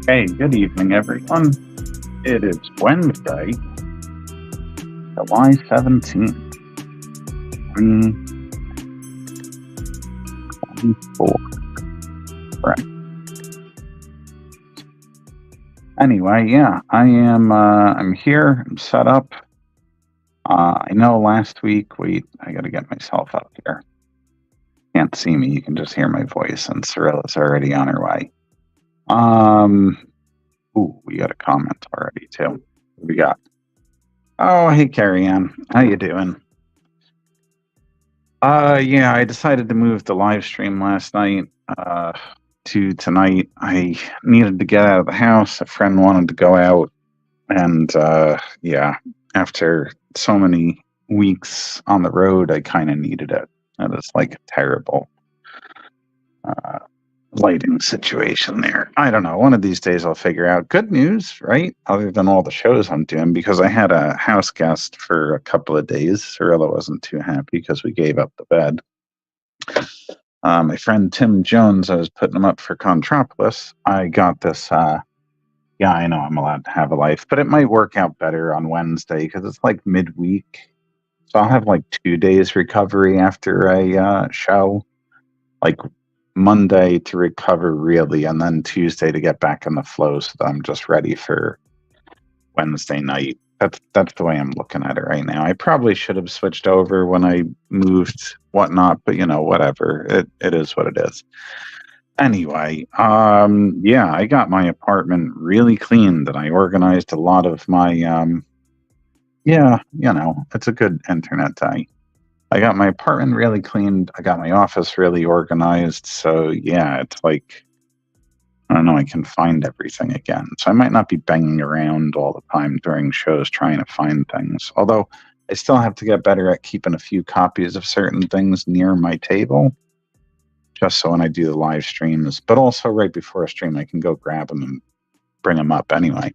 Okay, good evening, everyone. It is Wednesday, July 17th, 2024. Right. Anyway, yeah, I'm here, I'm set up. I know last week, I gotta get myself up here. Can't see me, you can just hear my voice, and Cyrilla's already on her way. Ooh, we got a comment already too. What we got? Oh, hey, Carrie Ann. How you doing? Yeah, I decided to move the live stream last night to tonight. I needed to get out of the house. A friend wanted to go out, and yeah, after so many weeks on the road, I kind of needed it. And it's like a terrible lighting situation there. I don't know. One of these days I'll figure out. Good news, right? Other than all the shows I'm doing, because I had a house guest for a couple of days. Cyrilla wasn't too happy because we gave up the bed. My friend Tim Jones, I was putting him up for Contropolis. I got this. Yeah, I know I'm allowed to have a life, but it might work out better on Wednesday because it's like midweek. So I'll have like 2 days recovery after a show. Like Monday to recover really, and then Tuesday to get back in the flow so that I'm just ready for Wednesday night. That's the way I'm looking at it right now. I probably should have switched over when I moved whatnot, but whatever. It is what it is. Anyway, yeah, I got my apartment really cleaned and I organized a lot of my yeah, it's a good internet day. I got my apartment really cleaned. I got my office really organized. So yeah, it's like, I don't know, I can find everything again. So I might not be banging around all the time during shows trying to find things. Although I still have to get better at keeping a few copies of certain things near my table. Just so when I do the live streams, but also right before a stream, I can go grab them and bring them up anyway.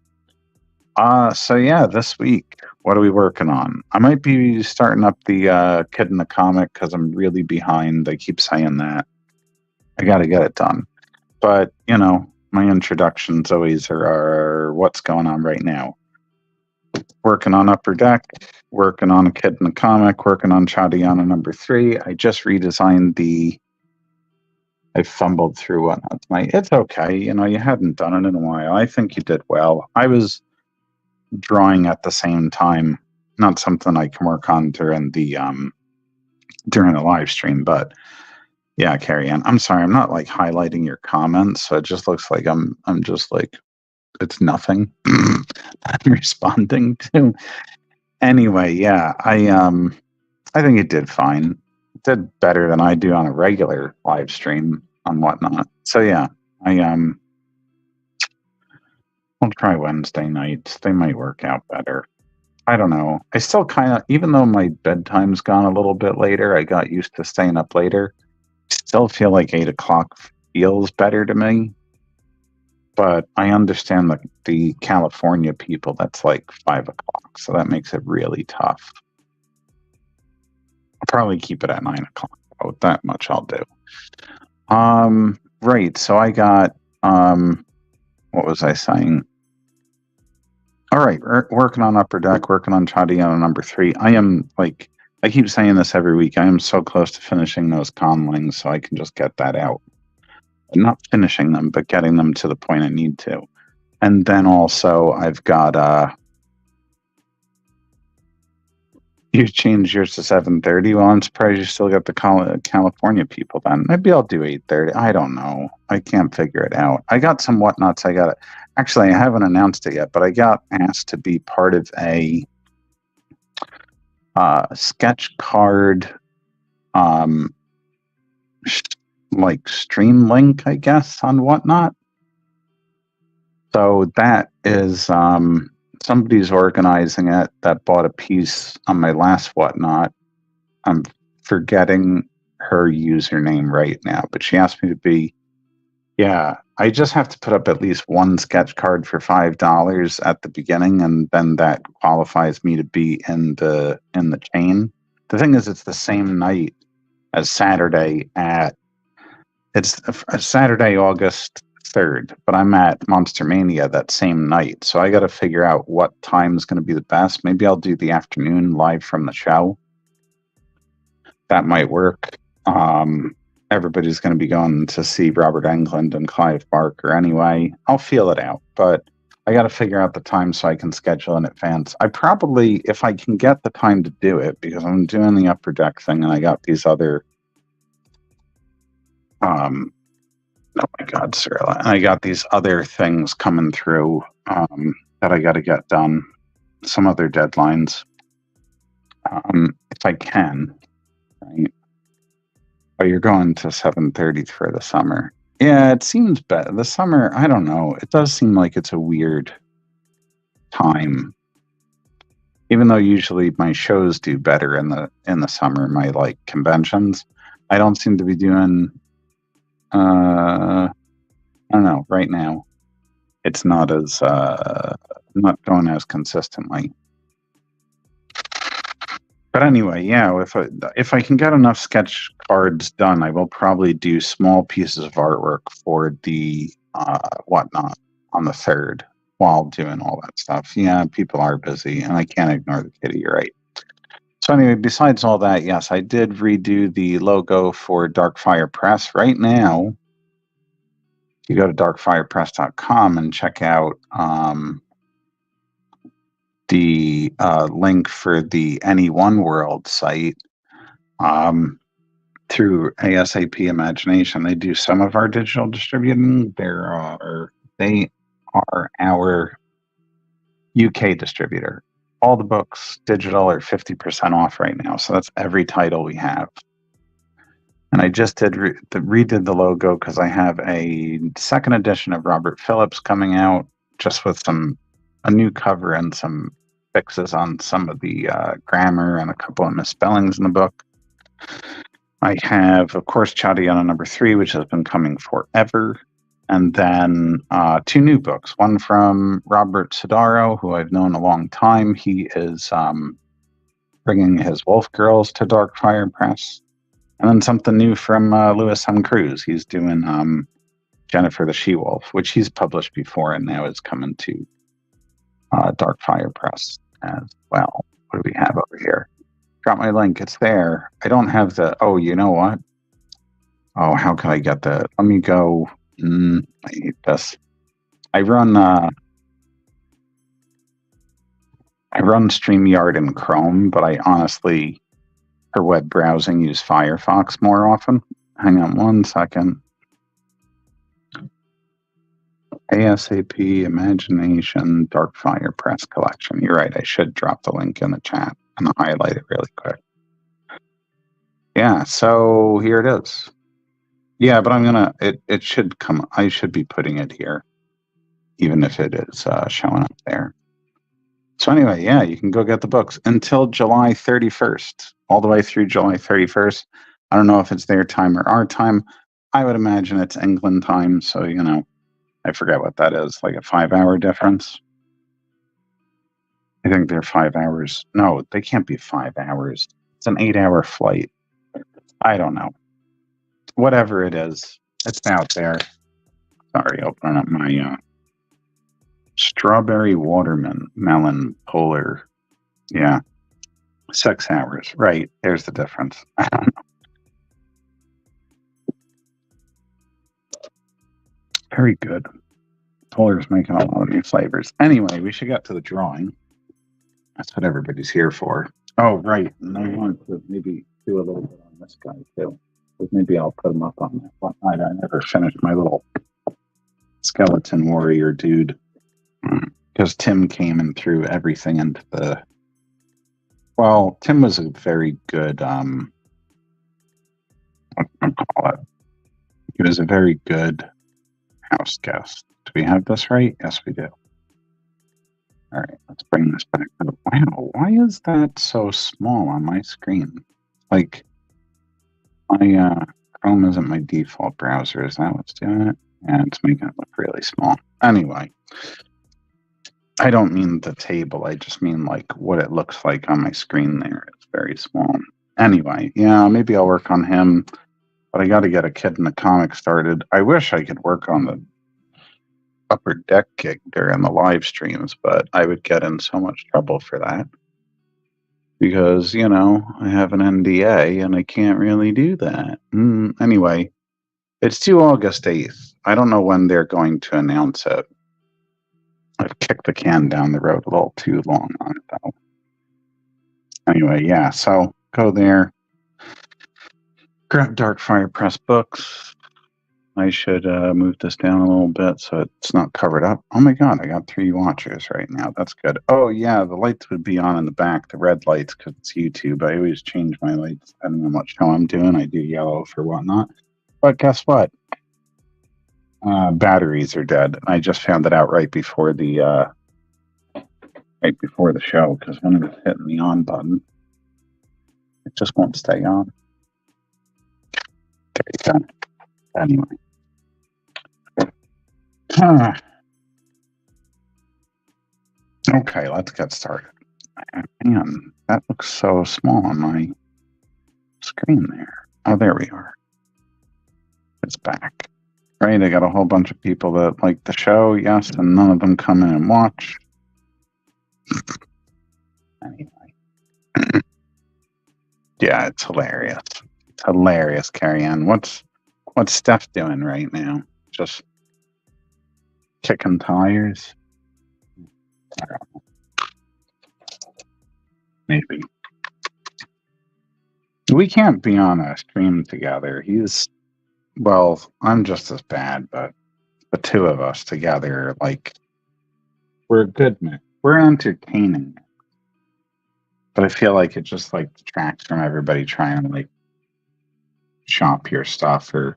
So yeah, this week, what are we working on? I might be starting up the Kid in the Comic because I'm really behind. I keep saying that. I got to get it done. But, my introductions always are what's going on right now. Working on Upper Deck, working on a Kid in the Comic, working on Chadiana number 3. I just redesigned I fumbled through whatnot tonight. It's okay. You hadn't done it in a while. I think you did well. I was drawing at the same time, not something I can work on during the live stream, but yeah, Carrie Ann, I'm sorry, I'm not like highlighting your comments, so it just looks like I'm just like it's nothing I'm responding to. Anyway, yeah, I think it did fine. It did better than I do on a regular live stream and whatnot. So yeah, I'll try Wednesday nights. They might work out better. I don't know. I still kind of, even though my bedtime's gone a little bit later, I got used to staying up later. Still feel like 8 o'clock feels better to me. But I understand the California people, that's like 5 o'clock. So that makes it really tough. I'll probably keep it at 9 o'clock. Oh, that much I'll do. Right. So I got, what was I saying? All right. Working on Upper Deck, working on Chadiana number 3. I am like, I keep saying this every week. I am so close to finishing those conlings so I can just get that out. Not finishing them, but getting them to the point I need to. And then also I've got, you changed yours to 7:30. Well, I'm surprised you still got the California people then. Maybe I'll do 8:30. I don't know. I can't figure it out. I got some whatnots. I got it. Actually, I haven't announced it yet, but I got asked to be part of a sketch card, like stream link, I guess, on Whatnot. So that is somebody's organizing it that bought a piece on my last Whatnot. I'm forgetting her username right now, but she asked me to be. Yeah, I just have to put up at least one sketch card for $5 at the beginning, and then that qualifies me to be in the chain. The thing is, it's the same night as Saturday it's Saturday, August 3rd, but I'm at Monster Mania that same night. So I got to figure out what time is going to be the best. Maybe I'll do the afternoon live from the show. That might work. Everybody's going to be going to see Robert Englund and Clive Barker anyway. I'll feel it out, but I got to figure out the time so I can schedule in advance. I probably, if I can get the time to do it, because I'm doing the Upper Deck thing and I got these other, oh my God, Cyril, and I got these other things coming through that I got to get done, some other deadlines. If I can, right? Oh, you're going to 7:30 for the summer. Yeah, it seems better. The summer, I don't know. It does seem like it's a weird time. Even though usually my shows do better in the summer, my like conventions, I don't seem to be doing I don't know, right now. It's not as not going as consistently. But anyway, yeah, if I can get enough sketch cards done, I will probably do small pieces of artwork for the Whatnot on the 3rd while doing all that stuff. Yeah, people are busy, and I can't ignore the kitty. You're right. So anyway, besides all that, yes, I did redo the logo for Darkfire Press. Right now, you go to darkfirepress.com and check out the link for the Any One World site through ASAP Imagination. They do some of our digital distributing. They are our UK distributor. All the books digital are 50% off right now. So that's every title we have. And I just did redid the logo because I have a second edition of Robert Phillips coming out, just with a new cover and some fixes on some of the grammar and a couple of misspellings in the book. I have, of course, Chadiana number 3, which has been coming forever. And then 2 new books. One from Robert Sodaro, who I've known a long time. He is bringing his Wolf Girls to Darkfire Press. And then something new from Louis M. Cruz. He's doing Jennifer the She-Wolf, which he's published before and now is coming to Darkfire Press as well. What do we have over here? Drop my link. It's there. I don't have the... Oh, you know what? Oh, how can I get that? Let me go... I hate this. I run StreamYard in Chrome, but I honestly, for web browsing, use Firefox more often. Hang on one second. ASAP Imagination Darkfire Press Collection. You're right. I should drop the link in the chat and highlight it really quick. Yeah, so here it is. Yeah, but I'm gonna. It should come. I should be putting it here, even if it is showing up there. So anyway, yeah, you can go get the books until July 31st, all the way through July 31st. I don't know if it's their time or our time. I would imagine it's England time. So, I forget what that is, like a 5-hour difference. I think they're 5 hours. No, they can't be 5 hours. It's an 8-hour flight. I don't know. Whatever it is, it's out there. Sorry, opening up my strawberry watermelon polar. Yeah, 6 hours. Right. There's the difference. I don't know. Very good. Polar's making a lot of new flavors. Anyway, we should get to the drawing. That's what everybody's here for. Oh, right. And I want to maybe do a little bit on this guy, too. But maybe I'll put him up on that one night. I never finished my little skeleton warrior dude. Because Tim came and threw everything into the... Well, Tim was a very good... what do I call it? He was a very good house guest. Do we have this right? Yes, we do. All right, let's bring this back. Wow, why is that so small on my screen? Like, my Chrome isn't my default browser. Is that what's doing it? Yeah, it's making it look really small. Anyway, I don't mean the table. I just mean like what it looks like on my screen there. It's very small. Anyway, yeah, maybe I'll work on him, but I got to get a Kid in the Comic started. I wish I could work on the Upper Deck gig during the live streams, but I would get in so much trouble for that because, I have an NDA and I can't really do that. Anyway, it's due August 8th. I don't know when they're going to announce it. I've kicked the can down the road a little too long on it, though. Anyway, yeah, so go there. Grab Darkfire Press books. I should move this down a little bit so it's not covered up. Oh my god, I got 3 watchers right now. That's good. Oh yeah, the lights would be on in the back, the red lights, because it's YouTube. I always change my lights depending on what show I'm doing. I do yellow for whatnot. But guess what? Batteries are dead. I just found it out right before the show, because when I was hitting the on button, it just won't stay on. There you go. Anyway. Okay, let's get started. Man, that looks so small on my screen there. Oh, there we are. It's back. Right, I got a whole bunch of people that like the show, yes, and none of them come in and watch. Anyway. Yeah, it's hilarious. It's hilarious, Carrie Ann. What's Steph doing right now? Just kicking tires? I don't know. Maybe. We can't be on a stream together. I'm just as bad, but the two of us together, like, we're a good mix. We're entertaining. But I feel like it just, like, detracts from everybody trying to, like, shop your stuff or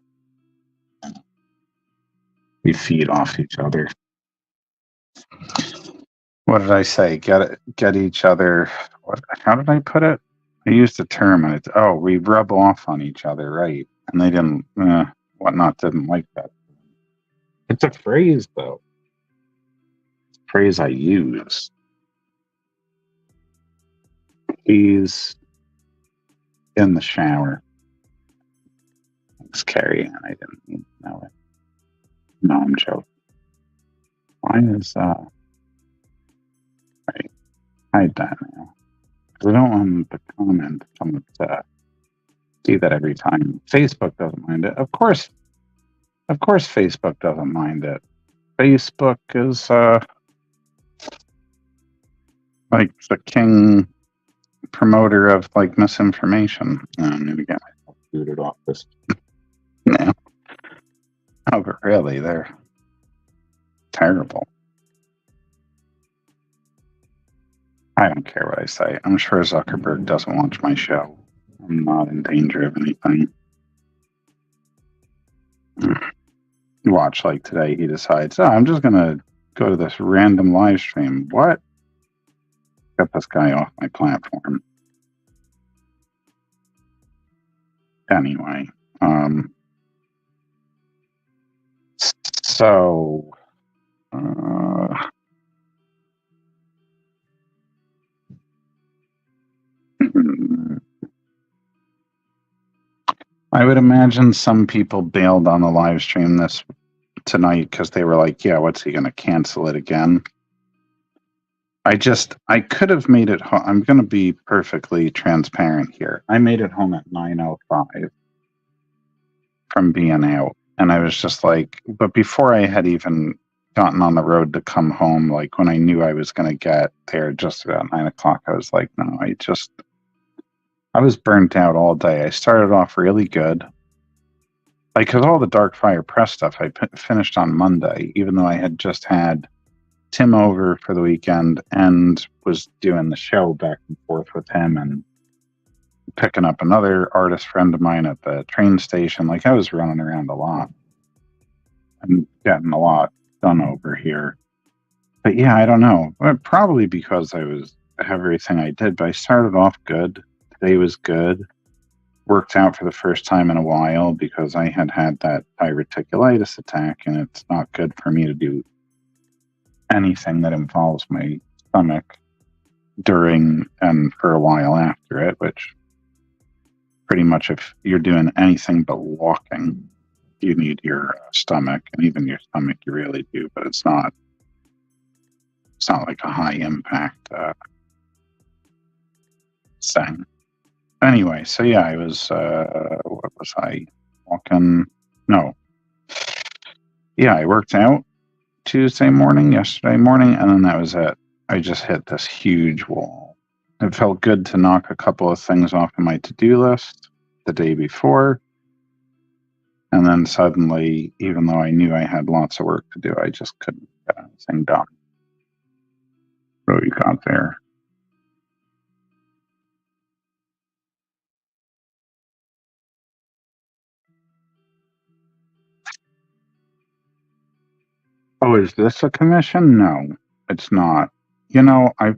we feed off each other. What did I say? Get each other. How did I put it? I used a term, and we rub off on each other, right? And they didn't like that. It's a phrase, though. It's a phrase I use. He's in the shower. Thanks, Carrie, and I didn't even know it. No, I'm joking. Why is right? Hide that now. I don't want the comment someone see that every time. Facebook doesn't mind it. Of course, Facebook doesn't mind it. Facebook is like the king promoter of like misinformation. I'm gonna get myself booted off this now. Oh, but really, they're terrible. I don't care what I say. I'm sure Zuckerberg doesn't watch my show. I'm not in danger of anything. Watch, like today, he decides, I'm just going to go to this random live stream. What? Get this guy off my platform. Anyway, so I would imagine some people bailed on the live stream this tonight because they were like, yeah, what's he going to cancel it again? I could have made it home. I'm going to be perfectly transparent here. I made it home at 9:05 from being out. And I was just like, but before I had even gotten on the road to come home, like when I knew I was going to get there just about 9 o'clock, I was like, no, I was burnt out all day. I started off really good. Like, because all the Darkfire Press stuff I finished on Monday, even though I had just had Tim over for the weekend and was doing the show back and forth with him and picking up another artist friend of mine at the train station. Like, I was running around a lot and getting a lot done over here. But yeah, I don't know. Probably because I was everything I did, but I started off good. Today was good. Worked out for the first time in a while because I had that diverticulitis attack, and it's not good for me to do anything that involves my stomach during and for a while after it, which pretty much if you're doing anything but walking, you need your stomach, and even your stomach you really do, but it's not like a high impact thing. Anyway, so yeah, I was what was I walking? No. Yeah, I worked out yesterday morning, and then that was it. I just hit this huge wall. It felt good to knock a couple of things off of my to-do list the day before. And then suddenly, even though I knew I had lots of work to do, I just couldn't get anything done. What you got there? Oh, is this a commission? No, it's not. You know, I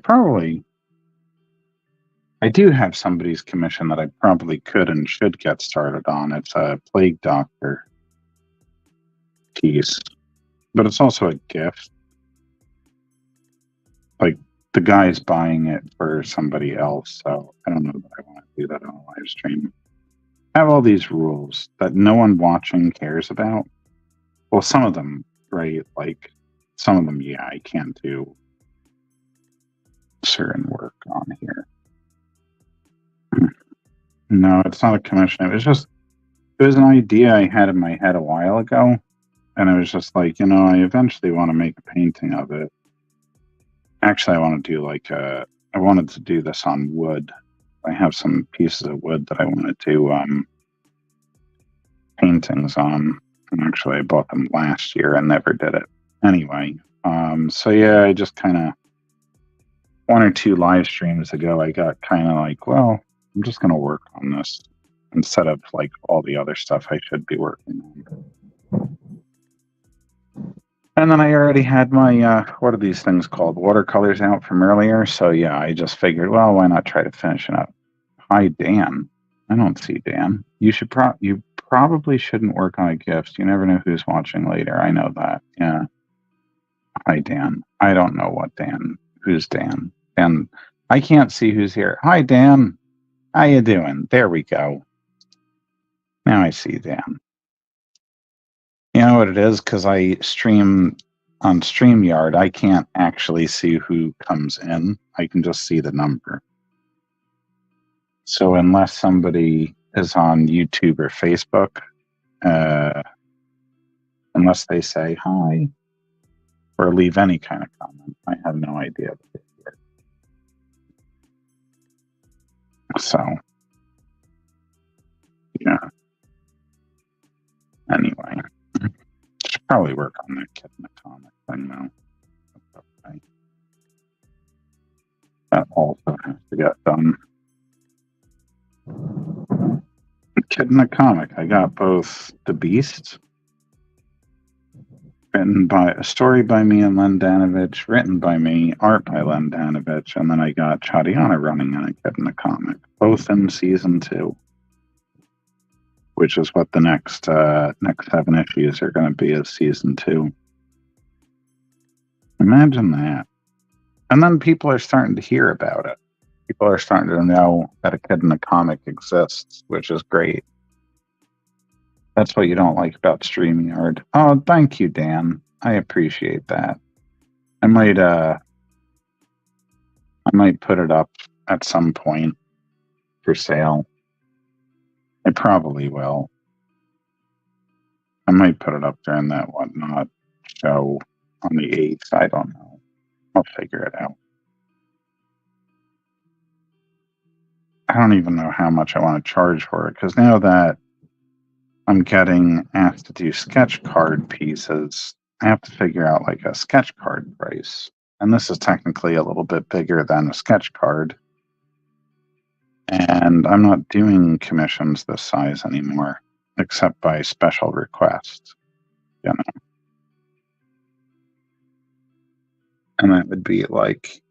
do have somebody's commission that I probably could and should get started on. It's a plague doctor piece, but it's also a gift. Like, the guy's buying it for somebody else, so I don't know that I want to do that on a live stream. I have all these rules that no one watching cares about. Well, some of them, right? Like, some of them, yeah, I can't do certain work on here. No, it's not a commission. It was an idea I had in my head a while ago, and I was just like, I eventually want to make a painting of it. Actually, I wanted to do this on wood. I have some pieces of wood that I wanted to paintings on. And actually, I bought them last year and never did it. Anyway, so yeah, I just kind of 1 or 2 live streams ago, I got kind of like, well, I'm just going to work on this instead of like all the other stuff I should be working on. And then I already had my, what are these things called? Watercolors out from earlier. So yeah, I just figured, well, why not try to finish it up? Hi, Dan. I don't see Dan. You probably shouldn't work on a gift. You never know who's watching later. I know that. Yeah. Hi, Dan. I don't know what Dan. Who's Dan? And I can't see who's here. Hi, Dan. How you doing? There we go. Now I see Dan. You know what it is? Because I stream on StreamYard, I can't actually see who comes in. I can just see the number. So unless somebody is on YouTube or Facebook, unless they say hi or leave any kind of comment, I have no idea what they hear. So, yeah. Anyway, should probably work on that kid in the comic thing now. Okay. That also has to get done. Kid in the comic. I got both the Beast A story by me and Len Danovich, written by me, art by Len Danovich, and then I got Chadiana running in a Kid in a Comic, both in season 2, which is what the next 7 issues are going to be, as season 2. Imagine that. And then people are starting to hear about it. People are starting to know that a Kid in a Comic exists, which is great. That's what you don't like about StreamYard. Oh, thank you, Dan. I appreciate that. I might put it up at some point for sale. I probably will. I might put it up during that Whatnot show on the 8th. I don't know. I'll figure it out. I don't even know how much I want to charge for it, because now that I'm getting asked to do sketch card pieces, I have to figure out like a sketch card price. And this is technically a little bit bigger than a sketch card. And I'm not doing commissions this size anymore, except by special request. You know? And that would be like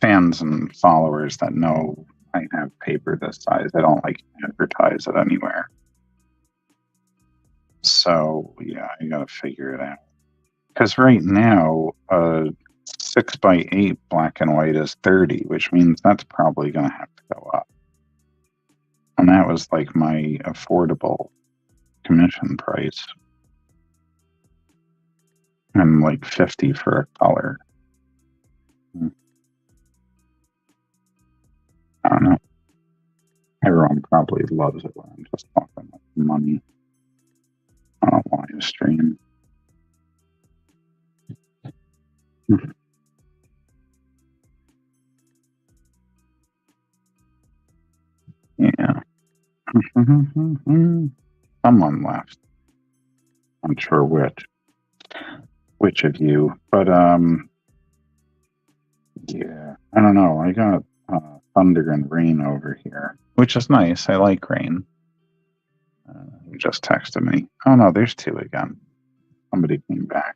fans and followers that know I have paper this size. I don't like advertise it anywhere. So yeah, I gotta figure it out. Because right now, 6x8 black and white is $30, which means that's probably gonna have to go up. And that was like my affordable commission price. And like $50 for a color. I don't know. Everyone probably loves it when I'm just talking about money on a live stream. Yeah. Someone left. Not sure which of you, but yeah, I don't know. I got thunder and rain over here, which is nice. I like rain. He just texted me. Oh no, there's 2 again. Somebody came back.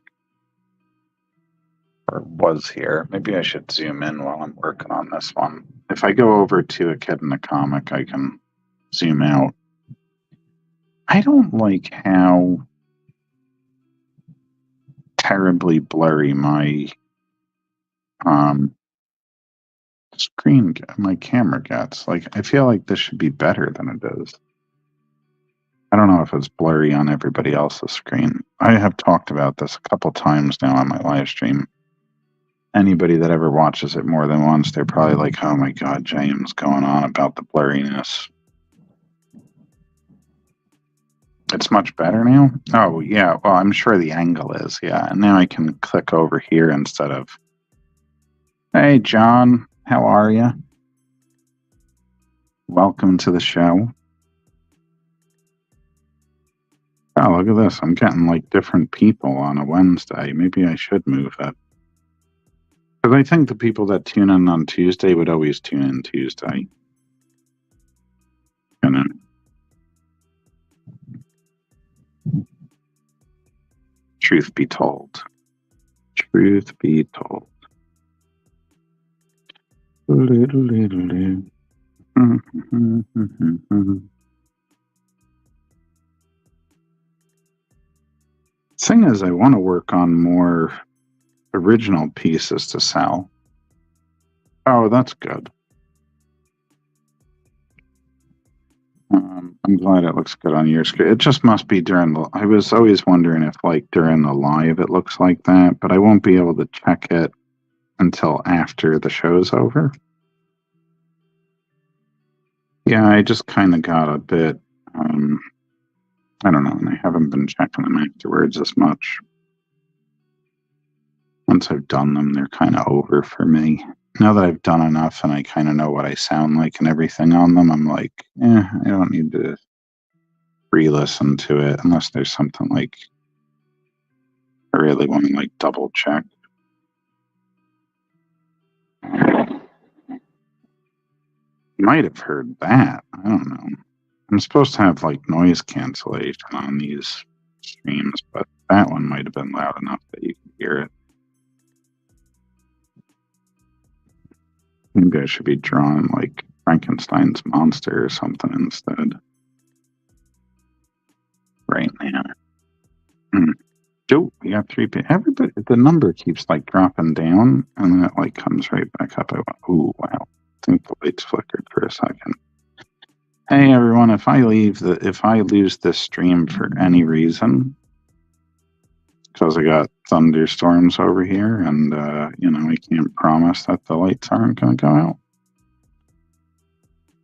Or was here. Maybe I should zoom in while I'm working on this one. If I go over to a Kid in a Comic, I can zoom out. I don't like how terribly blurry my my camera gets. Like, I feel like this should be better than it is. I don't know if it's blurry on everybody else's screen. I have talked about this a couple times now on my live stream. Anybody that ever watches it more than once, they're probably like, oh my god, James going on about the blurriness. It's much better now? Oh, yeah. Well, I'm sure the angle is, yeah. And now I can click over here instead of... Hey, John. How are you? Welcome to the show. Oh, look at this. I'm getting, like, different people on a Wednesday. Maybe I should move it. Because I think the people that tune in on Tuesday would always tune in Tuesday. You know? Truth be told. Truth be told. Thing is, I want to work on more original pieces to sell. Oh, that's good. I'm glad it looks good on your screen. It just must be during the... I was always wondering if, like, during the live it looks like that, but I won't be able to check it until after the show's over. Yeah, I just kind of got a bit... I don't know, and I haven't been checking them afterwards as much. Once I've done them, they're kind of over for me. Now that I've done enough and I kind of know what I sound like and everything on them, I'm like, I don't need to re-listen to it unless there's something like I really want to like double check. Might have heard that. I don't know. I'm supposed to have like noise cancellation on these streams, but That one might have been loud enough that you could hear it. Maybe I should be drawing like Frankenstein's monster or something instead. Right now. Oh, we got 3 people. Everybody, the number keeps like dropping down and then it like comes right back up. I went, ooh, wow. I think the lights flickered for a second. Hey everyone, if I lose this stream for any reason, because I got thunderstorms over here and I can't promise that the lights aren't gonna go out.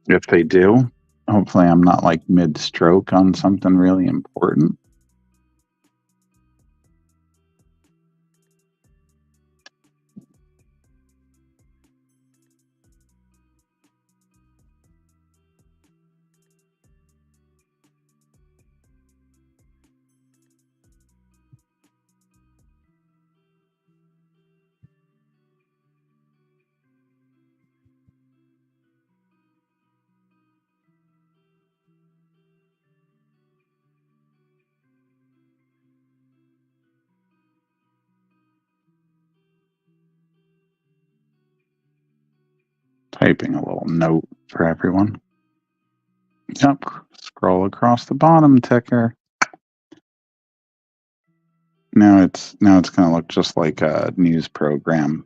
If they do, hopefully I'm not like mid-stroke on something really important. Typing a little note for everyone. Yep, scroll across the bottom ticker. Now it's gonna look just like a news program.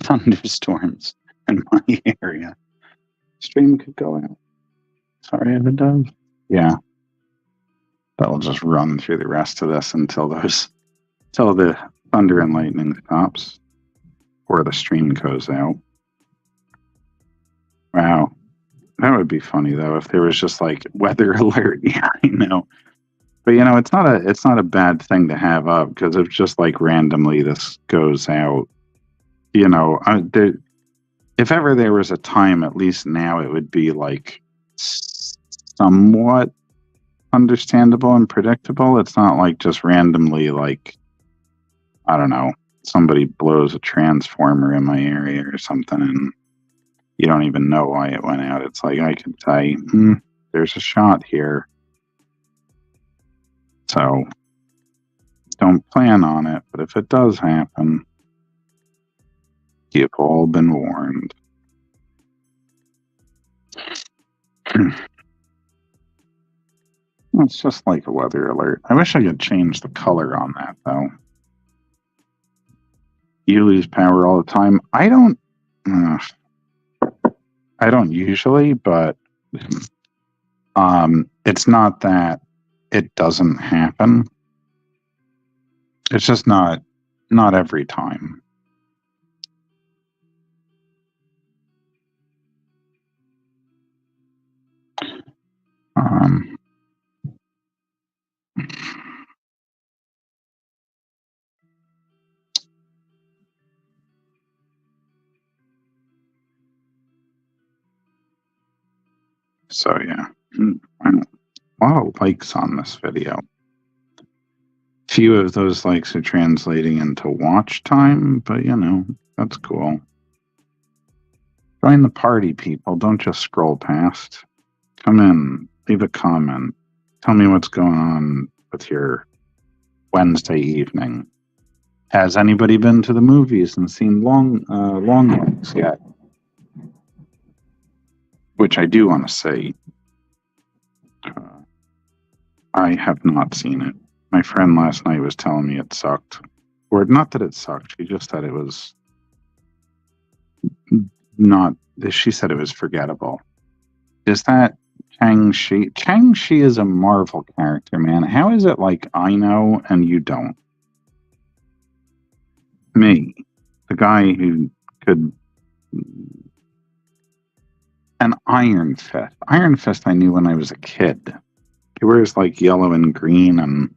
Thunderstorms in my area. Stream could go out. Sorry if it does. Yeah. That'll just run through the rest of this until the thunder and lightning stops. Or the stream goes out. Wow. That would be funny though if there was just like weather alert. Yeah, I know. But it's not a bad thing to have up because if just like randomly this goes out, if ever there was a time, at least now it would be like somewhat understandable and predictable. It's not like just randomly like, I don't know, somebody blows a transformer in my area or something and you don't even know why it went out. It's like I could say, there's a shot here. So don't plan on it, but if it does happen, you've all been warned. It's just like a weather alert. I wish I could change the color on that, though. You lose power all the time. I don't usually, but it's not that it doesn't happen. It's just not every time. So yeah, a lot of likes on this video. Few of those likes are translating into watch time, but that's cool. Join the party, people. Don't just scroll past. Come in, leave a comment. Tell me what's going on with your Wednesday evening. Has anybody been to the movies and seen Long Legs yet? Which I do want to say, I have not seen it. My friend last night was telling me it sucked. Or not that it sucked, she just said it was not, she said it was forgettable. Is that Chang-Chi? Chang-Chi is a Marvel character, man. How is it like I know and you don't? Me, the guy who could... An Iron Fist. Iron Fist I knew when I was a kid. He wears like yellow and green, and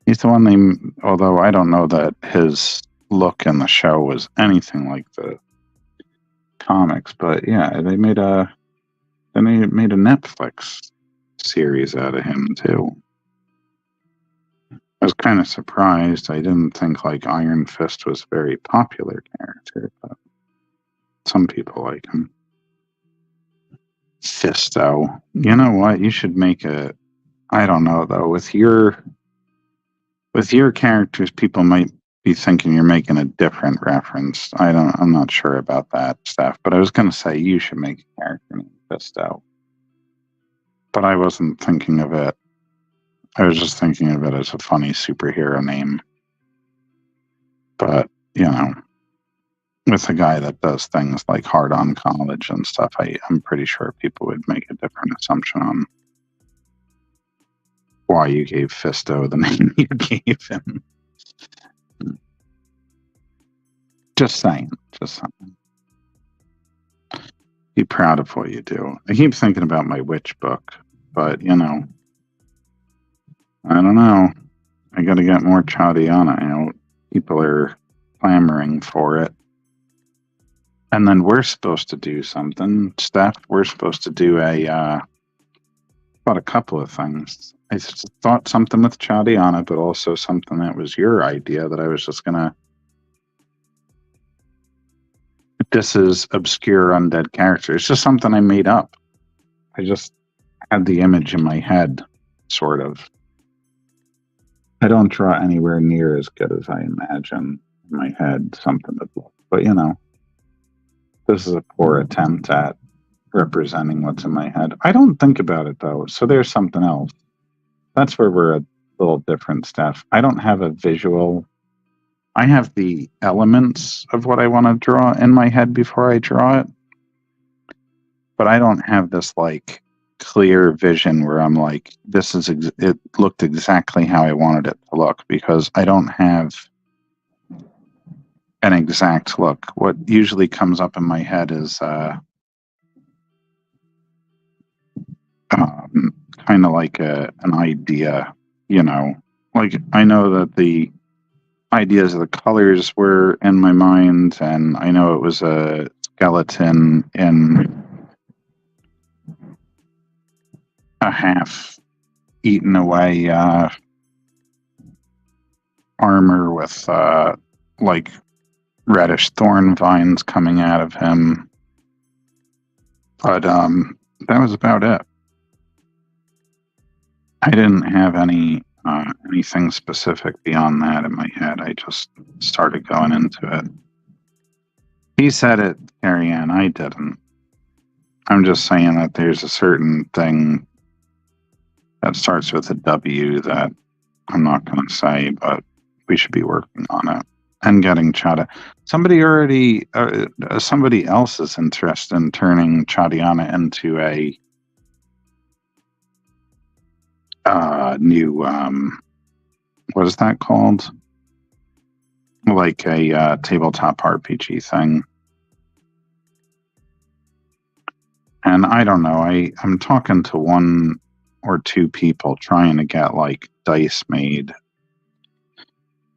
he's the one although I don't know that his look in the show was anything like the comics, but yeah, they made a Netflix series out of him too. I was kind of surprised. I didn't think like Iron Fist was a very popular character, but some people like him. Fisto. You know what? You should make a I don't know though. With your characters, people might be thinking you're making a different reference. I'm not sure about that stuff. But I was going to say you should make a character named Fisto. But I wasn't thinking of it. I was just thinking of it as a funny superhero name. But with a guy that does things like Hard on College and stuff, I'm pretty sure people would make a different assumption on why you gave Fisto the name you gave him. Just saying. Be proud of what you do. I keep thinking about my witch book, but I don't know. I got to get more Chadiana out. People are clamoring for it. And then we're supposed to do something. Steph, we're supposed to do a couple of things. I thought something with Chadiana, but also something that was your idea that I was just going to... This is obscure undead character. It's just something I made up. I just had the image in my head, sort of. I don't draw anywhere near as good as I imagine in my head something would look. But, this is a poor attempt at representing what's in my head. I don't think about it, though. So there's something else. That's where we're a little different, Steph. I don't have a visual. I have the elements of what I want to draw in my head before I draw it. But I don't have this, clear vision where I'm like, it looked exactly how I wanted it to look, because I don't have an exact look. What usually comes up in my head is kind of like an idea, I know that the ideas of the colors were in my mind, and I know it was a skeleton in a half eaten away armor with reddish thorn vines coming out of him. But that was about it. I didn't have anything specific beyond that in my head. I just started going into it. He said it, Carrie Ann. I didn't. I'm just saying that there's a certain thing that starts with a W that I'm not going to say, but we should be working on it and getting Chada. Somebody else is interested in turning Chadiana into a new, what is that called? Like a tabletop RPG thing. And I don't know, I'm talking to one or two people trying to get dice made.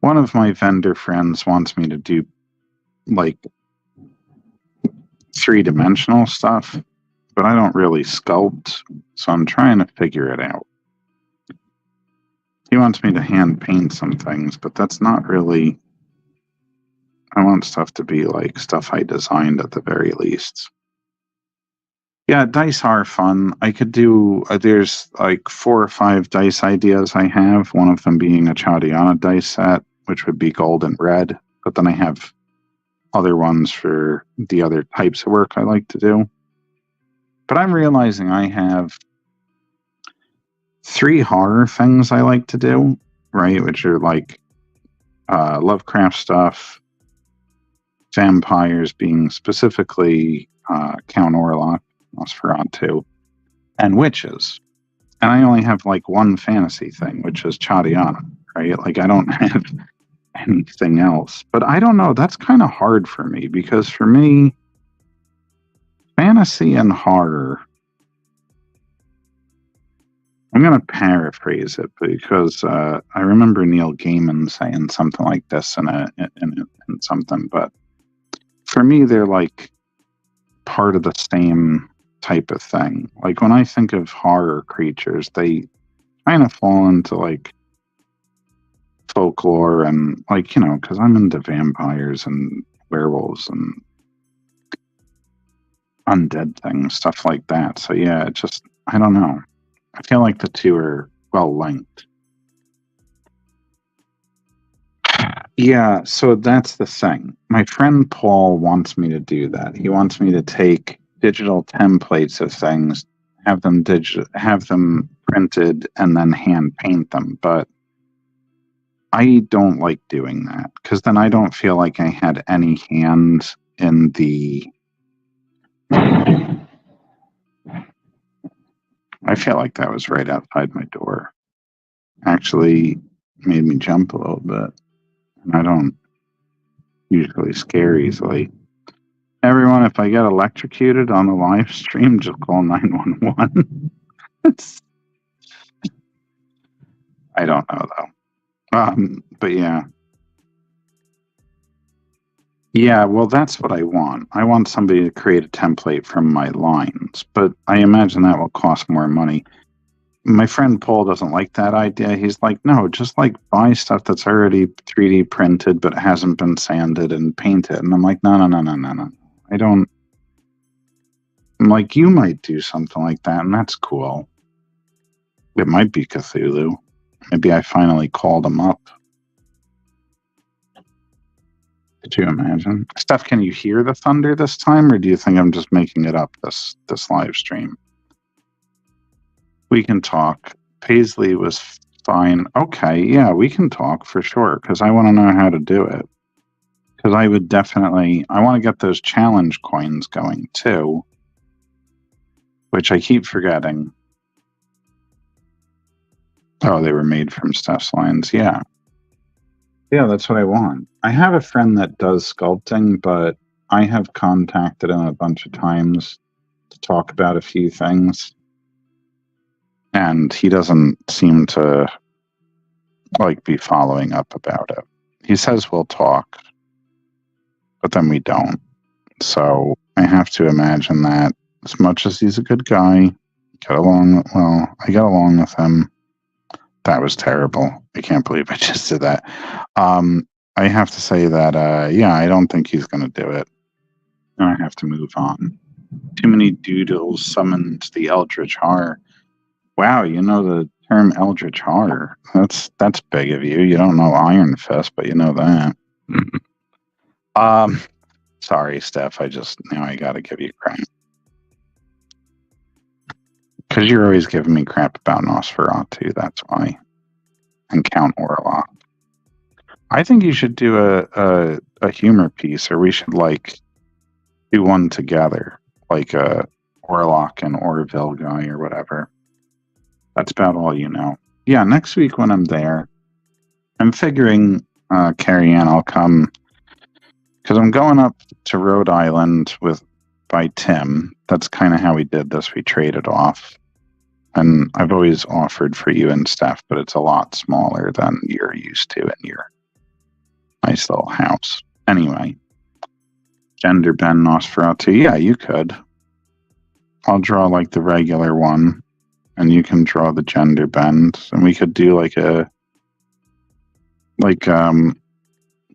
One of my vendor friends wants me to do three-dimensional stuff, but I don't really sculpt, so I'm trying to figure it out. He wants me to hand paint some things, but that's not really... I want stuff to be stuff I designed at the very least. Yeah, dice are fun. I could do... there's 4 or 5 dice ideas I have, one of them being a Chadiana dice set, which would be gold and red, but then I have other ones for the other types of work I like to do. But I'm realizing I have 3 horror things I like to do, right? Which are Lovecraft stuff, vampires being specifically Count Orlok, Nosferatu, and witches. And I only have 1 fantasy thing, which is Chadiana, right? I don't have anything else. But I don't know, that's kind of hard for me, because for me, fantasy and horror, I'm going to paraphrase it because I remember Neil Gaiman saying something like this in something, but for me, they're part of the same type of thing. When I think of horror creatures, they kind of fall into folklore and because I'm into vampires and werewolves and undead things, stuff like that. So yeah, I don't know. I feel like the two are well linked. Yeah, so that's the thing. My friend Paul wants me to do that. He wants me to take digital templates of things, have them printed, and then hand paint them. But I don't like doing that because then I don't feel like I had any hand in the. I feel like that was right outside my door. Actually, made me jump a little bit. And I don't usually scare easily. Everyone, if I get electrocuted on the live stream, just call 911. I don't know though. But yeah. Yeah, well, that's what I want. I want somebody to create a template from my lines, but I imagine that will cost more money. My friend Paul doesn't like that idea. He's like, no, just like buy stuff that's already 3D printed but hasn't been sanded and painted. And I'm like, no. I don't. I'm like, you might do something like that, and that's cool. It might be Cthulhu. Maybe I finally called him up. Could you imagine? Steph, can you hear the thunder this time, or do you think I'm just making it up this live stream? We can talk. Paisley was fine. Okay, yeah, we can talk for sure, because I want to know how to do it. Because I would definitely... I want to get those challenge coins going, too. Which I keep forgetting. Oh, they were made from Steph's lines, yeah. Yeah, that's what I want. I have a friend that does sculpting, but I have contacted him a bunch of times to talk about a few things. And he doesn't seem to be following up about it. He says we'll talk, but then we don't. So I have to imagine that as much as he's a good guy, I get along with him. That was terrible. I can't believe I just did that. I have to say that, I don't think he's going to do it. I have to move on. Too many doodles summoned the Eldritch Horror. Wow, you know the term Eldritch Horror. That's big of you. You don't know Iron Fist, but you know that. Sorry, Steph. Now I got to give you crap. Because you're always giving me crap about Nosferatu, that's why. And Count Orlok. I think you should do a humor piece, or we should do one together, like a Orlok and Orville guy or whatever. That's about all you know. Yeah, next week when I'm there, I'm figuring, Carrie Ann, I'll come, because I'm going up to Rhode Island by Tim. That's kind of how we did this. We traded off. And I've always offered for you and Steph, but it's a lot smaller than you're used to in your nice little house. Anyway, gender bend Nosferatu. Yeah, you could. I'll draw the regular one, and you can draw the gender bend, and we could do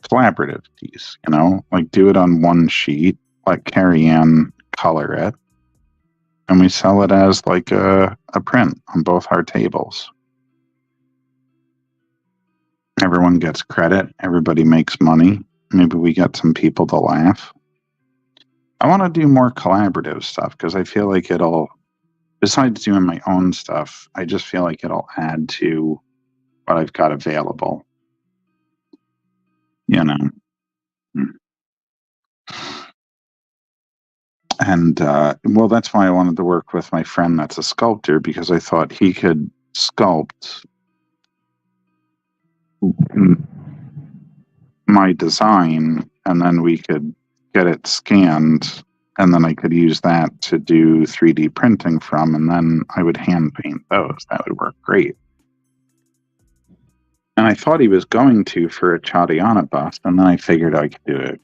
collaborative piece, do it on one sheet, let Carrie Ann color it, and we sell it as a print on both our tables. Everyone gets credit. Everybody makes money. Maybe we get some people to laugh. I want to do more collaborative stuff because I feel like it'll, besides doing my own stuff, I just feel like it'll add to what I've got available. And, that's why I wanted to work with my friend that's a sculptor, because I thought he could sculpt my design, and then we could get it scanned, and then I could use that to do 3D printing from, and then I would hand paint those. That would work great. And I thought he was going to for a Chadiana bust, and then I figured I could do it.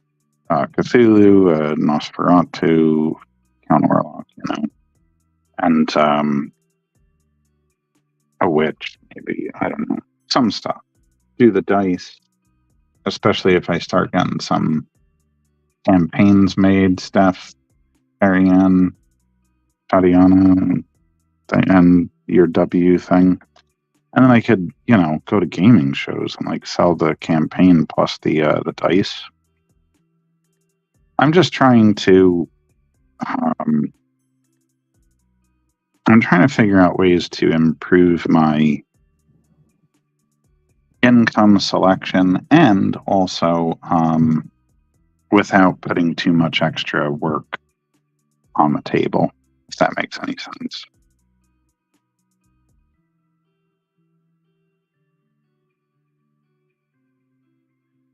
Cthulhu, Nosferatu, Count Orlok, and a witch, maybe. I don't know. Some stuff. Do the dice, especially if I start getting some campaigns made, Steph, Ariane, Tatiana, and your W thing. And then I could, go to gaming shows and like sell the campaign plus the dice. I'm just trying to I'm trying to figure out ways to improve my income selection and also without putting too much extra work on the table, if that makes any sense.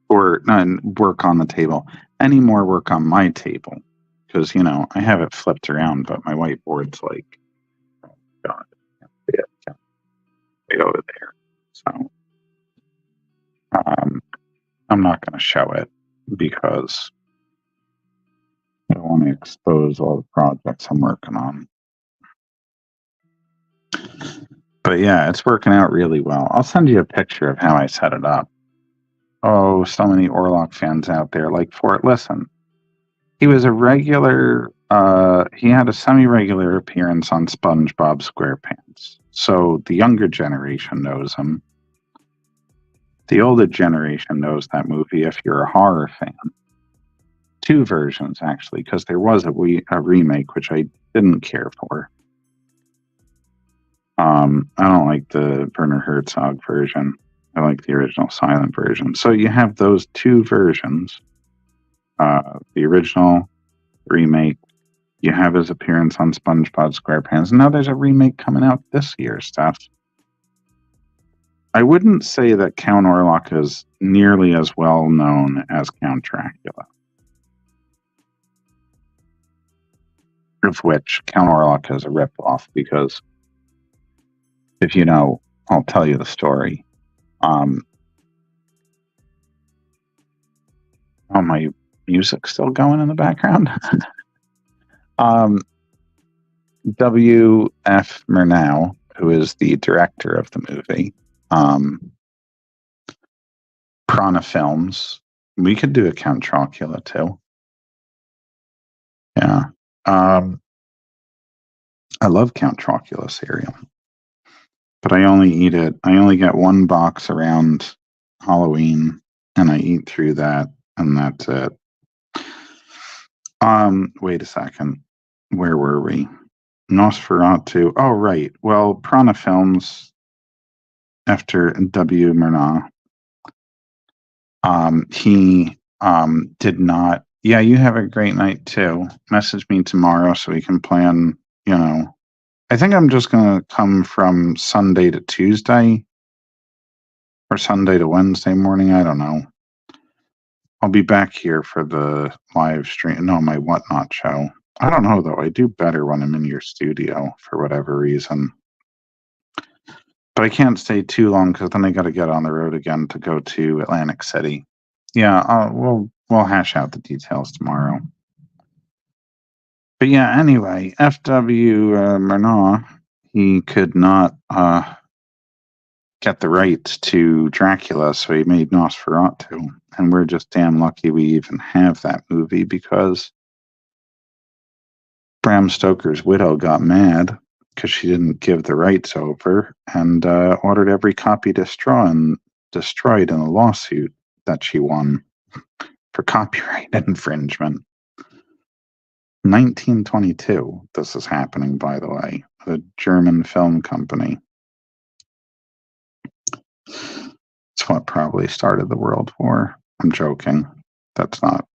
Or not work on the table, any more work on my table. Because, I have it flipped around, but my whiteboard's like, oh, God, yeah, right over there. So I'm not going to show it because I don't want to expose all the projects I'm working on. But yeah, it's working out really well. I'll send you a picture of how I set it up. Oh, so many Orlock fans out there. Like, Fort, listen. He was a regular, he had a semi-regular appearance on SpongeBob SquarePants. So the younger generation knows him. The older generation knows that movie if you're a horror fan. Two versions, actually, because there was a remake, which I didn't care for. I don't like the Werner Herzog version. I like the original silent version. So you have those two versions. The original remake. You have his appearance on SpongeBob SquarePants. Now there's a remake coming out this year, Steph. I wouldn't say that Count Orlok is nearly as well known as Count Dracula. Of which Count Orlok is a ripoff, because if you know, I'll tell you the story. Oh, my music's still going in the background. W.F. Murnau, who is the director of the movie, Prana Films. We could do a Count Dracula too. Yeah. I love Count Dracula cereal, but I only eat it. I only get one box around Halloween, and I eat through that, and that's it. Wait a second. Where were we? Nosferatu. Oh, right. Well, Prana Films, after W. Murnau, he did not. Yeah, you have a great night too. Message me tomorrow so we can plan, I think I'm just going to come from Sunday to Tuesday or Sunday to Wednesday morning. I don't know. I'll be back here for the live stream. No, my Whatnot show. I don't know, though. I do better when I'm in your studio for whatever reason. But I can't stay too long because then I got to get on the road again to go to Atlantic City. Yeah, we'll hash out the details tomorrow. But yeah, anyway, F.W. Murnau, he could not get the rights to Dracula, so he made Nosferatu. And we're just damn lucky we even have that movie, because Bram Stoker's widow got mad because she didn't give the rights over, and ordered every copy destroyed in the lawsuit that she won for copyright infringement. 1922, this is happening, by the way. The German film company. It's what probably started the World War. I'm joking. That's not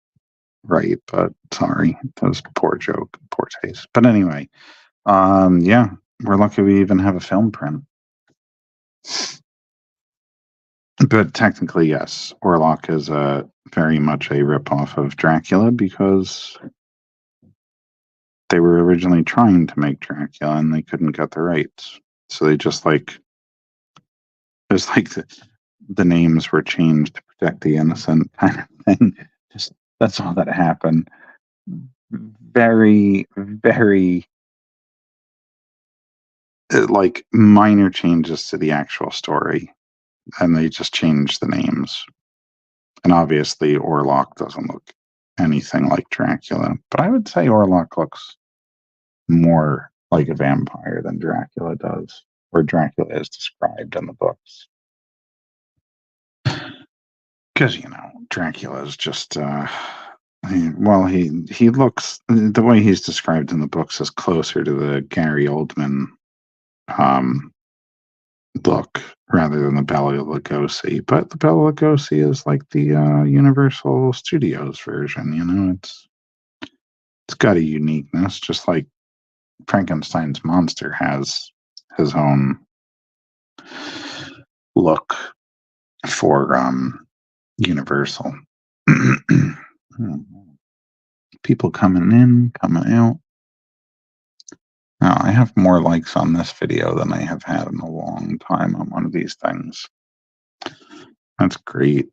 right, but sorry. That was a poor joke, poor taste. But anyway, yeah, we're lucky we even have a film print. But technically, yes, Orlok is very much a ripoff of Dracula, because they were originally trying to make Dracula and they couldn't get the rights. So they just the names were changed to protect the innocent kind of thing. Just that's all that happened. Very, very minor changes to the actual story, and they just changed the names. And obviously, Orlok doesn't look anything like Dracula, but I would say Orlok looks more like a vampire than Dracula does. where Dracula is described in the books. Because, Dracula is just, he looks, the way he's described in the books is closer to the Gary Oldman look rather than the Bela Lugosi. But the Bela Lugosi is like the Universal Studios version, it's got a uniqueness, just like Frankenstein's monster has his own look for Universal. People coming in, coming out. Now, I have more likes on this video than I have had in a long time on one of these things. That's great.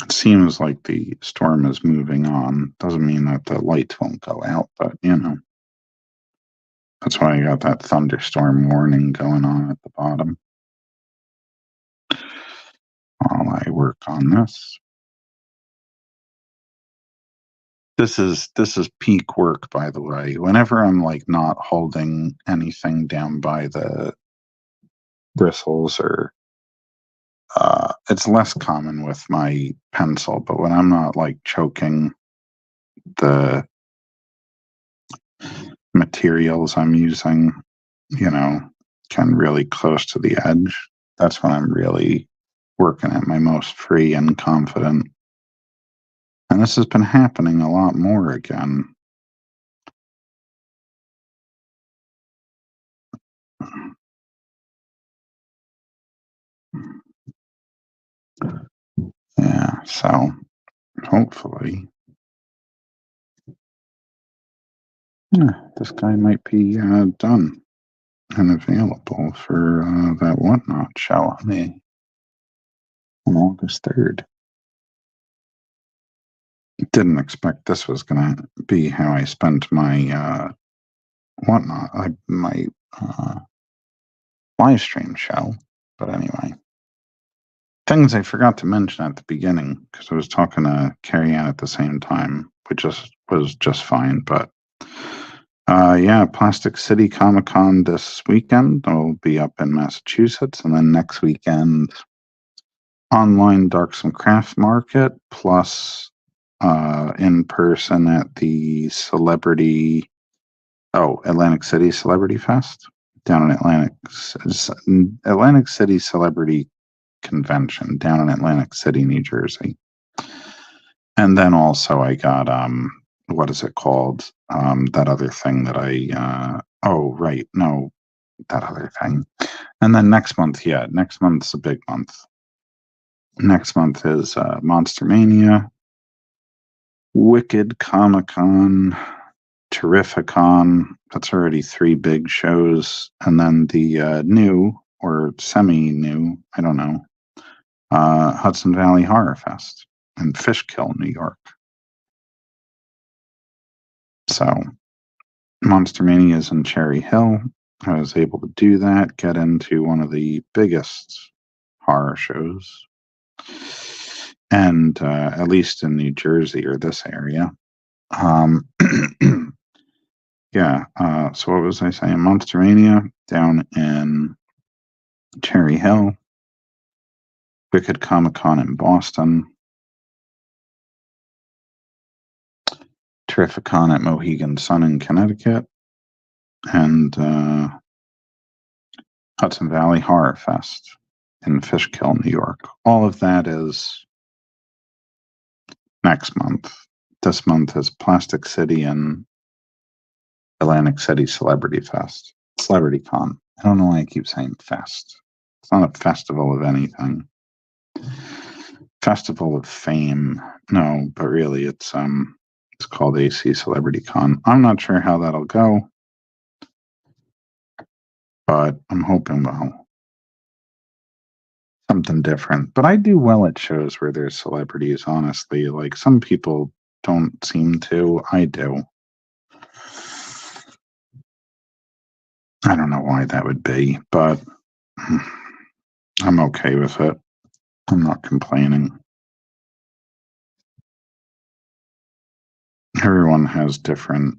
It seems like the storm is moving on. Doesn't mean that the lights won't go out, but that's why I got that thunderstorm warning going on at the bottom. While I work on this. This is peak work, by the way. Whenever I'm like not holding anything down by the bristles, or it's less common with my pencil, but when I'm not like choking the materials I'm using, kind of really close to the edge, that's when I'm really working at my most free and confident. And this has been happening a lot more again. Yeah, so hopefully this guy might be done and available for that Whatnot show on August 3rd. Didn't expect this was going to be how I spent my Whatnot, my live stream show. But anyway, things I forgot to mention at the beginning because I was talking to Carrie Ann at the same time, which was just fine. But Plastic City Comic Con this weekend. I'll be up in Massachusetts, and then next weekend, online Darks and Craft Market, plus in person at the Atlantic City Celebrity Fest down in Atlantic City Celebrity Convention down in Atlantic City, New Jersey. And then also I got what is it called? That other thing that that other thing. And then next month's a big month. Next month is Monster Mania, Wicked Comic-Con, Terrificon. That's already 3 big shows. And then the new or semi-new, I don't know, Hudson Valley Horror Fest in Fishkill, New York. So Monster Mania is in Cherry Hill. I was able to do that, get into one of the biggest horror shows, and at least in New Jersey or this area. So what was I saying? Monster Mania down in Cherry Hill, Wicked Comic-Con in Boston, Terrificon at Mohegan Sun in Connecticut, and Hudson Valley Horror Fest in Fishkill, New York. All of that is next month. This month is Plastic City and Atlantic City Celebrity Fest. Celebrity Con. I don't know why I keep saying fest. It's not a festival of anything. Festival of Fame. No, but really it's called AC Celebrity Con. I'm not sure how that'll go, but I'm hoping something different. But I do well at shows where there's celebrities, honestly. Like, some people don't seem to. I do. I don't know why that would be, but I'm okay with it. I'm not complaining. Everyone has different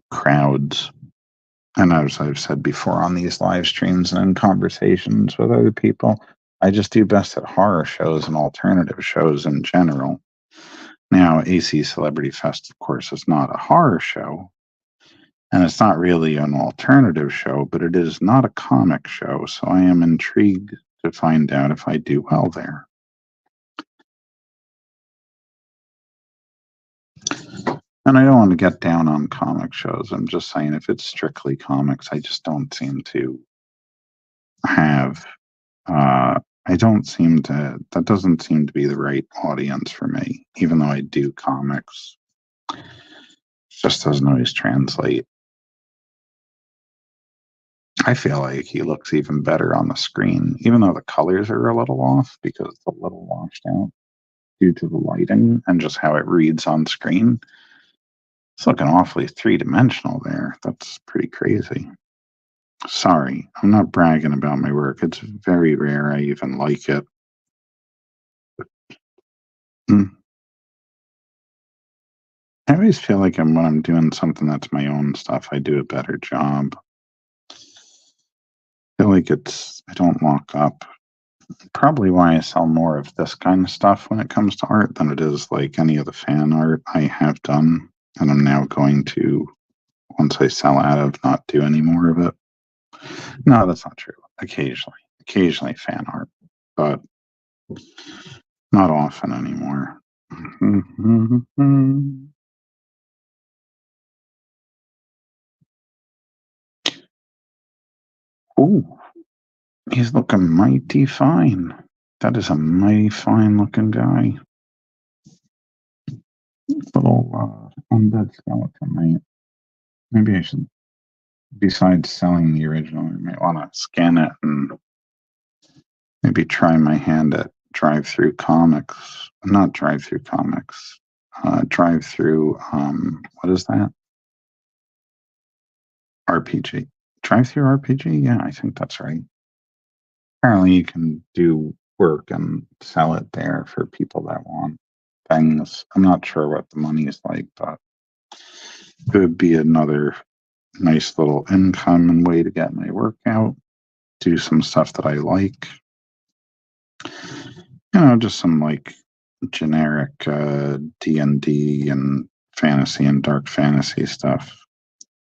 crowds. And as I've said before on these live streams and in conversations with other people, I just do best at horror shows and alternative shows in general. Now, AC Celebrity Fest, of course, is not a horror show, and it's not really an alternative show, but it is not a comic show, so I am intrigued to find out if I do well there. And I don't want to get down on comic shows. I'm just saying if it's strictly comics, I just don't seem to have I don't seem to that doesn't seem to be the right audience for me, even though I do comics. It just doesn't always translate. I feel like he looks even better on the screen, even though the colors are a little off because it's a little washed out due to the lighting and just how it reads on screen. It's looking awfully three-dimensional there. That's pretty crazy. Sorry, I'm not bragging about my work. It's very rare I even like it. I always feel like when I'm doing something that's my own stuff, I do a better job. I feel like I don't lock up. Probably why I sell more of this kind of stuff when it comes to art than it is like any of the fan art I have done. And I'm now going to, once I sell out of, not do any more of it. No, that's not true. Occasionally fan art, but not often anymore. Ooh, he's looking mighty fine. That is a mighty fine looking guy. Little undead skeleton, right? Maybe I should, besides selling the original, I might want to scan it and maybe try my hand at drive-through comics. Not drive-through comics. Drive-through, what is that? RPG. Drive-through RPG? Yeah, I think that's right. Apparently you can do work and sell it there for people that want things. I'm not sure what the money is like, but it would be another nice little income and way to get my work out, do some stuff that I like. Just some like generic D&D and fantasy and dark fantasy stuff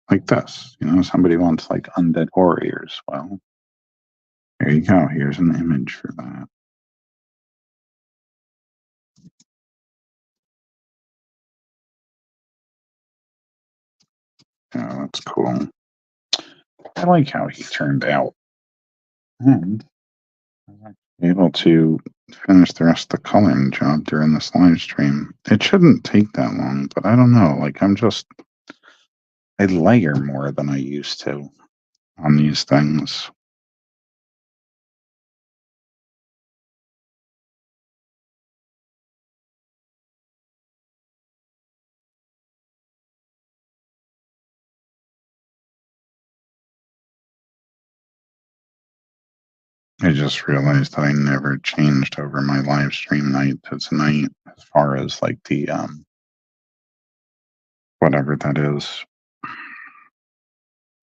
like this. Somebody wants like undead warriors. Well, there you go. Here's an image for that. Yeah, that's cool. I like how he turned out. And I was able to finish the rest of the coloring job during this live stream. It shouldn't take that long, but I don't know. Like I layer more than I used to on these things. I just realized that I never changed over my live stream night to tonight as far as like the whatever that is.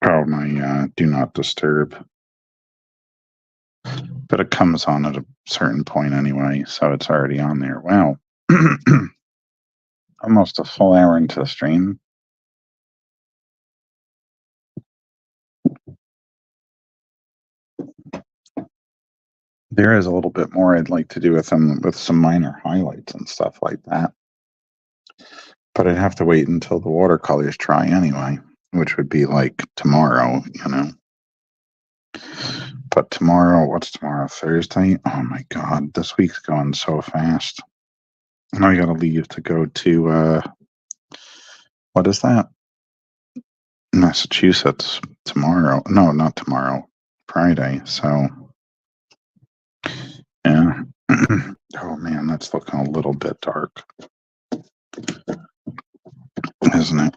Oh, my do not disturb. But it comes on at a certain point anyway, so it's already on there. Wow. Almost a full hour into the stream. There is a little bit more I'd like to do with them with some minor highlights and stuff like that. But I'd have to wait until the watercolors dry anyway, which would be like tomorrow, But tomorrow, what's tomorrow? Thursday? Oh my God, this week's going so fast. And I gotta leave to go to, what is that? Massachusetts tomorrow. No, not tomorrow. Friday. So, yeah. Oh man, that's looking a little bit dark, isn't it?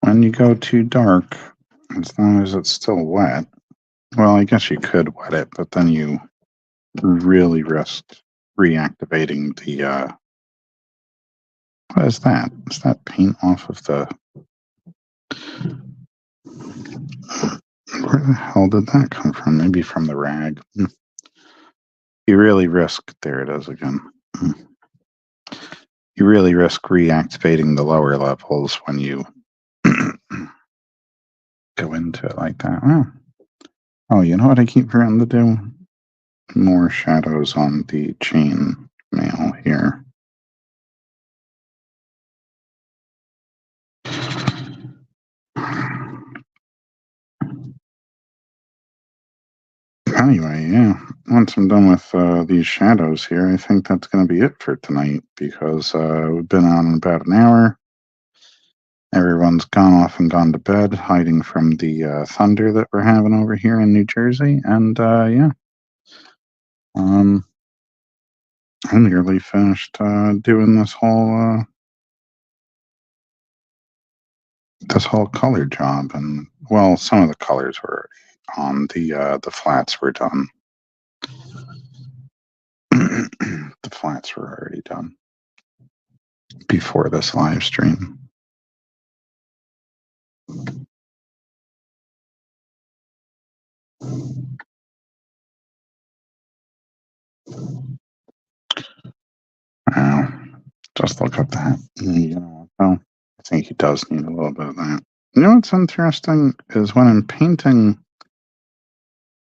When you go too dark, as long as it's still wet, well, I guess you could wet it, but then you really risk reactivating the what is that? Is that paint off of the where the hell did that come from? Maybe from the rag. You really risk there it is again. You really risk reactivating the lower levels when you go into it like that. Oh, you know what I keep forgetting to do? More shadows on the chain mail here. Anyway, yeah, once I'm done with these shadows here, I think that's going to be it for tonight because we've been on about an hour. Everyone's gone off and gone to bed, hiding from the thunder that we're having over here in New Jersey. And yeah, I'm nearly finished doing this whole color job. And well, some of the colors were on the flats were done. The flats were already done before this live stream. Wow. Just look at that. You know, well, I think he does need a little bit of that. You know what's interesting is when I'm painting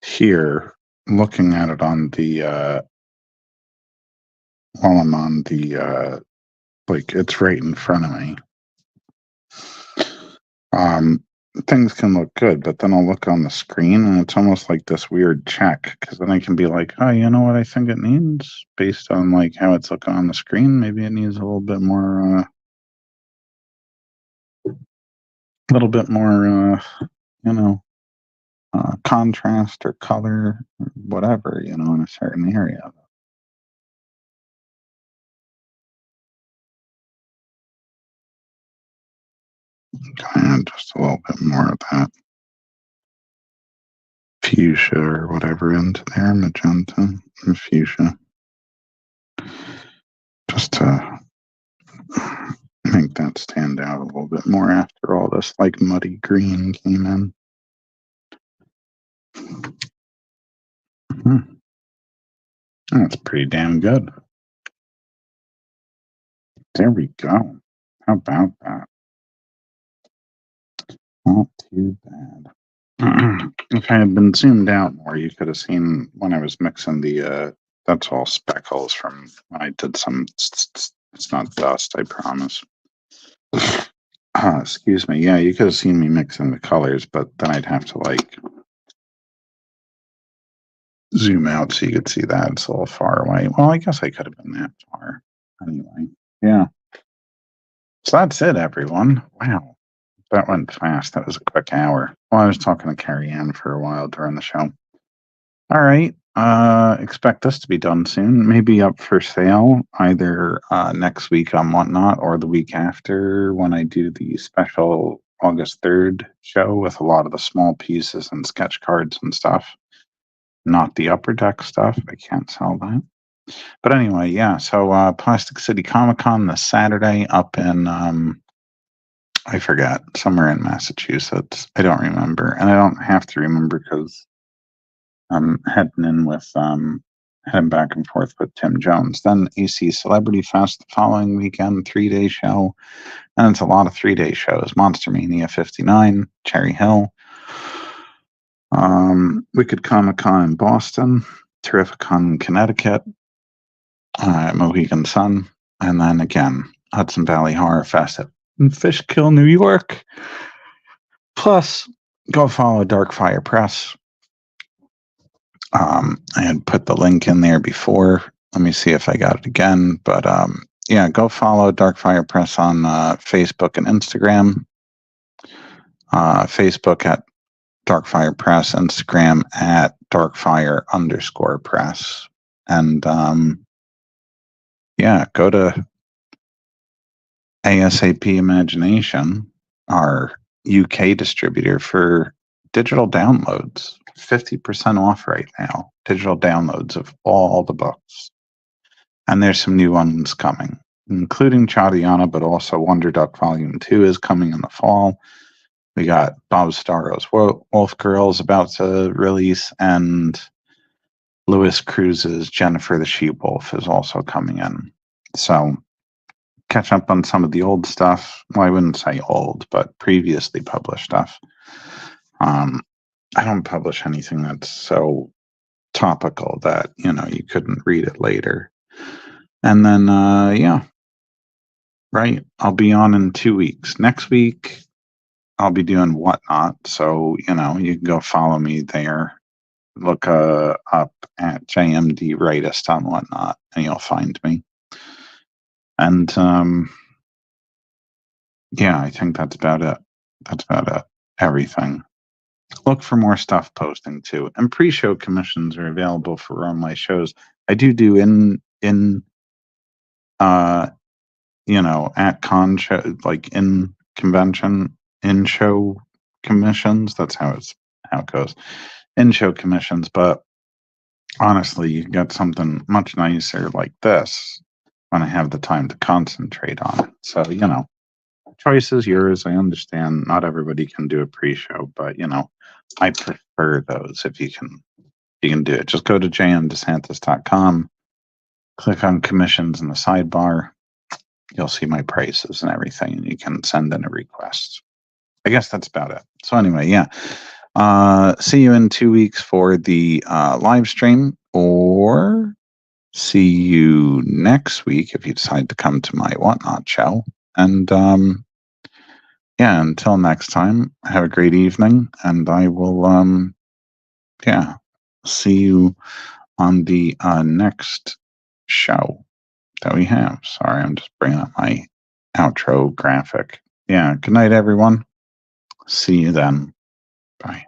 here, looking at it on the while I'm on the like it's right in front of me. Things can look good, but then I'll look on the screen and it's almost like this weird check because then I can be like, oh, you know what I think it needs based on like how it's looking on the screen. Maybe it needs a little bit more, you know, contrast or color, or whatever, you know, in a certain area. Add just a little bit more of that fuchsia or whatever into there, magenta and fuchsia, just to make that stand out a little bit more after all this like muddy green came in. That's pretty damn good. There we go. How about that? Not too bad. If I had been zoomed out more, you could have seen when I was mixing the that's all speckles from when I did some it's not dust, I promise. Excuse me. Yeah, you could have seen me mixing the colors, but then I'd have to like zoom out so you could see that. It's a little far away. Well, I guess I could have been that far. Anyway, yeah. So that's it, everyone. Wow. That went fast. That was a quick hour. Well, I was talking to Carrie Ann for a while during the show. All right. Expect this to be done soon. Maybe up for sale either next week on Whatnot or the week after when I do the special August 3rd show with a lot of the small pieces and sketch cards and stuff. Not the Upper Deck stuff. I can't sell that. But anyway, yeah. So Plastic City Comic Con this Saturday up in I forget, somewhere in Massachusetts. I don't remember. And I don't have to remember because I'm heading back and forth with Tim Jones. Then AC Celebrity Fest the following weekend, 3-day show. And it's a lot of 3-day shows. Monster Mania 59, Cherry Hill. Wicked Comic Con in Boston, Terrificon in Connecticut, Mohegan Sun, and then again, Hudson Valley Horror Fest at Fishkill, New York. Plus, go follow Darkfire Press. I had put the link in there before. Let me see if I got it again. But yeah, go follow Darkfire Press on Facebook and Instagram. Facebook at Darkfire Press, Instagram at Darkfire_press. And yeah, go to ASAP Imagination, our UK distributor, for digital downloads. 50% off right now. Digital downloads of all the books. And there's some new ones coming, including Chadiana, but also Wonder Duck Volume 2 is coming in the fall. We got Bob Starrow's Wolf Girls about to release, and Louis Cruz's Jennifer the She-Wolf is also coming in. So catch up on some of the old stuff. Well, I wouldn't say old, but previously published stuff. I don't publish anything that's so topical that, you couldn't read it later. And then, right, I'll be on in 2 weeks. Next week, I'll be doing Whatnot. So, you can go follow me there. Look up at JMD Rightist on Whatnot, and you'll find me. And, I think that's about it. That's about it. Everything. Look for more stuff posting too. And pre-show commissions are available for all my shows. I do at con show, like in convention, in show commissions. That's how it goes. In show commissions, but honestly, you get something much nicer like this when I have the time to concentrate on it. So, choice is yours. I understand not everybody can do a pre-show, but I prefer those if you can do it. Just go to jmdesantis.com, click on commissions in the sidebar. You'll see my prices and everything, and you can send in a request. I guess that's about it. So anyway, see you in 2 weeks for the live stream, or see you next week if you decide to come to my Whatnot show. And until next time, have a great evening, and I will see you on the next show that we have. Sorry, I'm just bringing up my outro graphic. Good night, everyone. See you then. Bye.